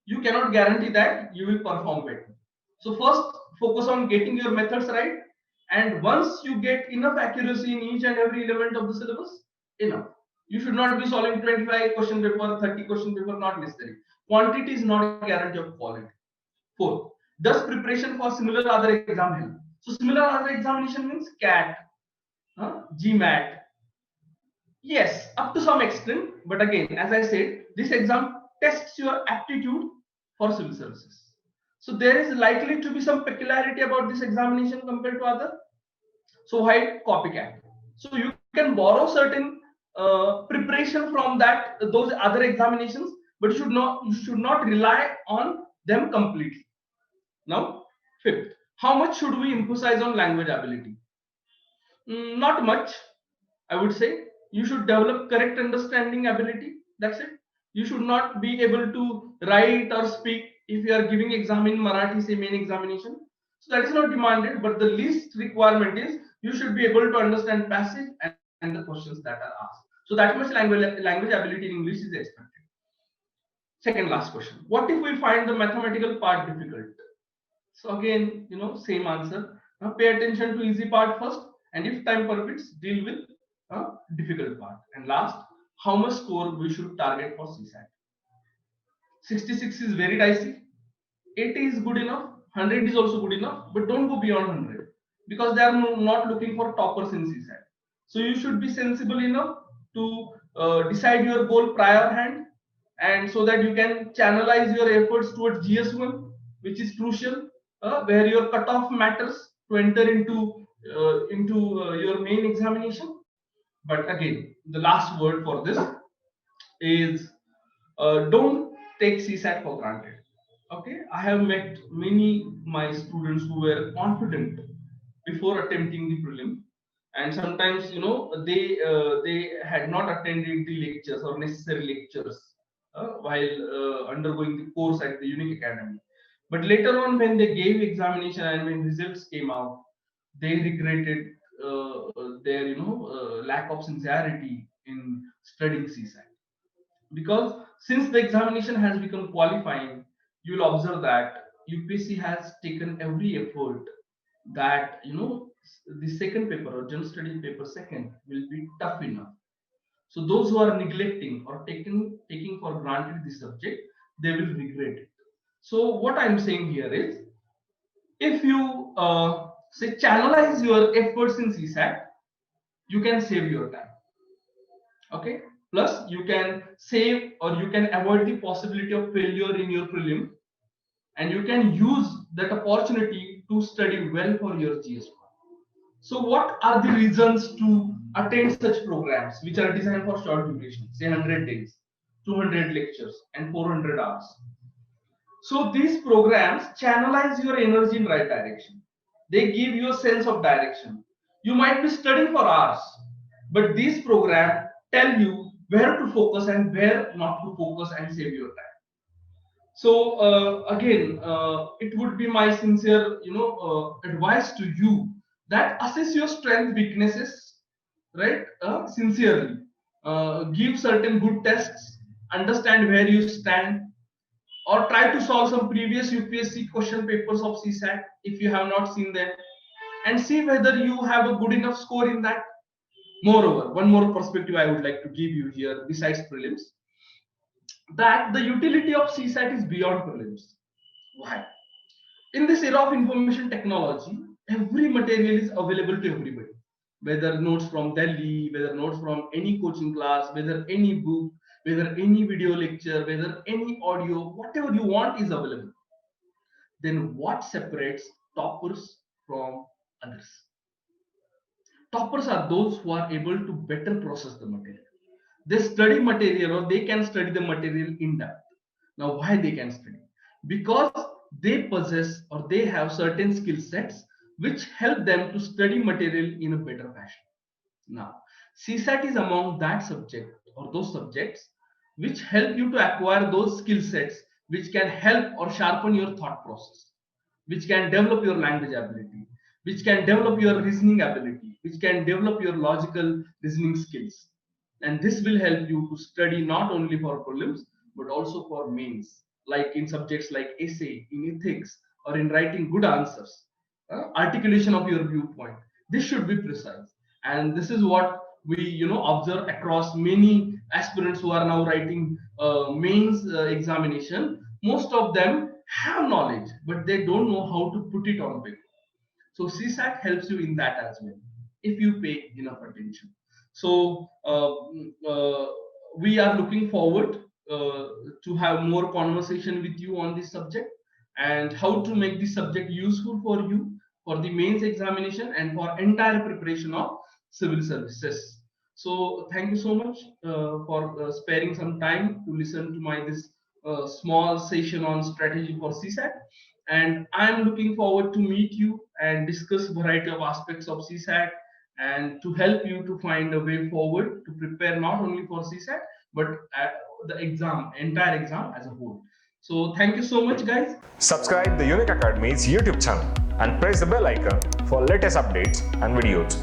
S2: you cannot guarantee that you will perform better. So first focus on getting your methods right, and once you get enough accuracy in each and every element of the syllabus, enough. You should not be solving 25 question paper, 30 question paper, not necessary. Quantity is not a guarantee of quality. Fourth, does preparation for similar other exam help? So similar other examination means CAT, GMAT. Yes, up to some extent, but again, as I said, this exam tests your aptitude for civil services. So there is likely to be some peculiarity about this examination compared to other. So why copycat? So you can borrow certain preparation from those other examinations, but you should not rely on them completely. Now, fifth, how much should we emphasize on language ability? Not much, I would say. You should develop correct understanding ability. That's it. You should not be able to write or speak if you are giving exam in Marathi, say main examination. So that is not demanded, but the least requirement is you should be able to understand passage and the questions that are asked. So that much language ability in English is expected. Second last question. What if we find the mathematical part difficult? So again, same answer. Now pay attention to easy part first, and if time permits, deal with difficult part. And last, how much score we should target for CSAT? 66 is very dicey. 80 is good enough. 100 is also good enough, but don't go beyond 100 because they are not looking for toppers in CSAT. So you should be sensible enough to decide your goal prior hand, and so that you can channelize your efforts towards GS1, which is crucial, where your cutoff matters to enter into your main examination. But again, the last word for this is don't take CSAT for granted. Okay, I have met many my students who were confident before attempting the prelim, and sometimes they had not attended the lectures or necessary lectures while undergoing the course at the Unique Academy. But later on, when they gave examination and when results came out, they regretted their lack of sincerity in studying CSAT, because since the examination has become qualifying, you will observe that UPSC has taken every effort that the second paper or general studies paper second will be tough enough. So those who are neglecting or taking for granted this subject, they will regret it. So what I'm saying here is, if you say channelize your efforts in CSAT, you can save your time. Okay. Plus, you can save or you can avoid the possibility of failure in your prelim, and you can use that opportunity to study well for your GS1. So, what are the reasons to attend such programs which are designed for short duration, say 100 days, 200 lectures, and 400 hours? So, these programs channelize your energy in right direction. They give you a sense of direction. You might be studying for hours, but these programs tell you where to focus and where not to focus and save your time. So again, it would be my sincere, advice to you that assess your strength, weaknesses, right? Sincerely, give certain good tests, understand where you stand, or try to solve some previous UPSC question papers of CSAT if you have not seen them, and see whether you have a good enough score in that. Moreover, one more perspective I would like to give you here, besides prelims, that the utility of CSAT is beyond prelims. Why? In this era of information technology, every material is available to everybody. Whether notes from Delhi, whether notes from any coaching class, whether any book, whether any video lecture, whether any audio, whatever you want is available. Then what separates toppers from others? Toppers are those who are able to better process the material. They study material, or they can study the material in depth. Now, why they can study? Because they possess or they have certain skill sets which help them to study material in a better fashion. Now, CSAT is among that subject or those subjects which help you to acquire those skill sets which can help or sharpen your thought process, which can develop your language ability, which can develop your reasoning ability, which can develop your logical reasoning skills. And this will help you to study not only for prelims but also for mains, like in subjects like essay, in ethics, or in writing good answers. Articulation of your viewpoint, this should be precise, and this is what we observe across many aspirants who are now writing mains examination. Most of them have knowledge, but they don't know how to put it on paper. So CSAT helps you in that as well if you pay enough attention. So we are looking forward to have more conversation with you on this subject, and how to make this subject useful for you for the mains examination and for entire preparation of civil services. So thank you so much for sparing some time to listen to my this small session on strategy for CSAT. And I'm looking forward to meet you and discuss variety of aspects of CSAT, and to help you to find a way forward to prepare not only for CSAT but the entire exam as a whole. So thank you so much, guys.
S3: Subscribe the Unique Academy's YouTube channel and press the bell icon for latest updates and videos.